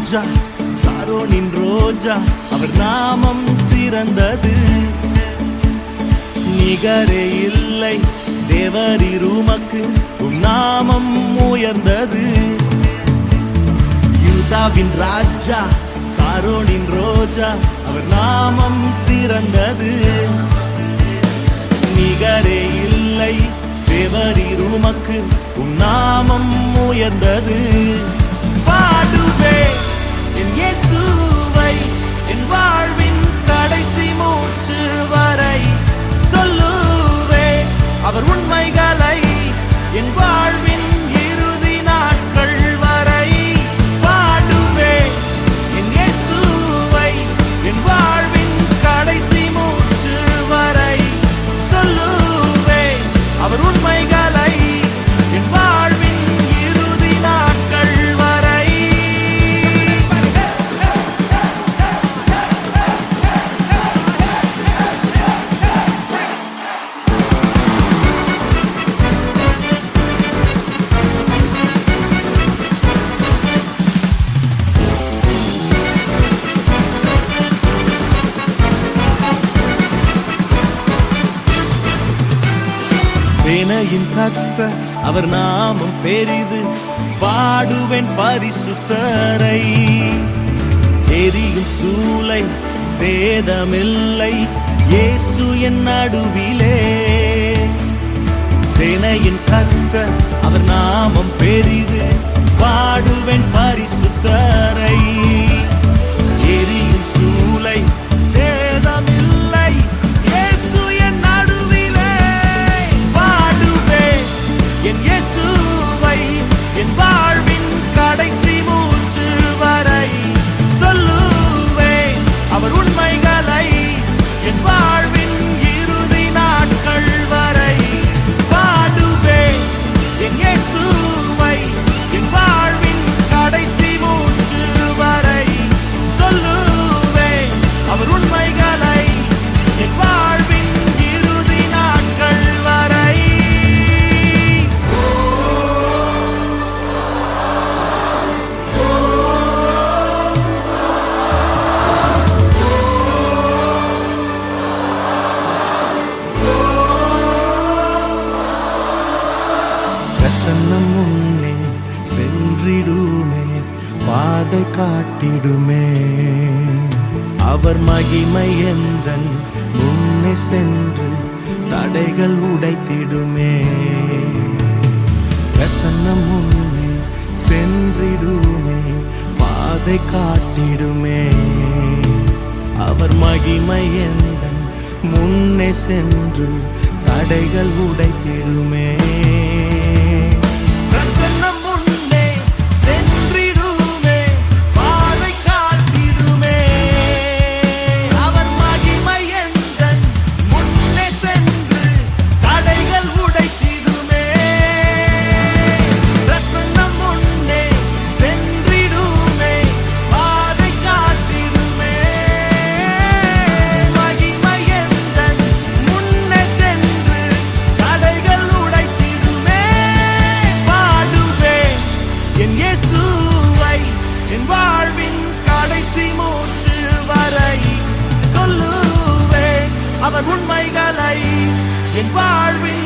ராஜா, சாரோனின் ரோஜா, அவர் நாமம் சிறந்தது. நிகரே இல்லை தேவரீர் உமக்கு, உம் நாமம் உயர்ந்தது. யூதாவின் ராஜா, சாரோனின் ரோஜா, அவர் நாமம் சிறந்தது. நிகரே இல்லை தேவரீர் உமக்கு, உம் நாமம் உயர்ந்தது. பாடுவே என் இயேசுவை, என் வாழ்வின் கடைசி மூச்சு வரை சொல்லுவே அவர் உண்மைகளை, என் வாழ்வின் இறுதி நாட்கள் வரை. பாடுவே என் இயேசுவை, என் வாழ்வின் கடைசி மூச்சு வரை சொல்லுவே அவர் உண்மைகளை, என் வாழ்வின் இறுதி நாட்கள் வரை. சேனையின் கர்த்தர், அவர் நாமம் பெரிது, பாடுவேன் பரிசுத்தரை. எரியும் சூளை சேதமில்லை, இயேசு என் நடுவிலே. சேனையின் கர்த்தர், அவர் நாமம் பெரிது, பாடுவேன் பரிசுத்தரை. எரியும் சூளை சேதமில்லை, இயேசு என் நடுவிலே. பாடுவே என் இயேசுவை, என் வாழ்வின் கடைசி மூச்சு வரை சொல்லுவே அவர் உண்மைகளை, என் வாழ்வின் இறுதி நாட்கள் வரை. பாடுவே என் இயேசுவை, என் வாழ்வின் கடைசி மூச்சு வரை சொல்லுவே அவர் உண்மைகளை, என் வாழ்வின் இறுதி நாட்கள் வரை. பிரசன்னம் முன்னே சென்றிடுமே, பாதை காட்டிடுமே. அவர் மகிமை எந்தன் முன்னே சென்று தடைகள் உடைத்திடுமே. பிரசன்னம் முன்னே சென்றிடுமே, பாதை காட்டிடுமே. அவர் மகிமை எந்தன் முன்னே சென்று தடைகள் உடைத்திடுமே. பிரசன்னம் முன்னே சென்றிடுமே, பாதை காட்டிடுமே. அவர் மகிமை எந்தன் முன்னே சென்று தடைகள் உடைத்திடுமே. பிரசன்னம் முன்னே சென்றிடுமே, பாதை காட்டிடுமே. மகிமை எந்தன் முன்னே சென்று தடைகள் உடைத்திடுமே. பாடுவே என் இயேசுவை, என் வாழ்வின் கடைசி மூச்சு வரை சொல்லுவே அவர் உண்மைகளை, என் வாழ்வின்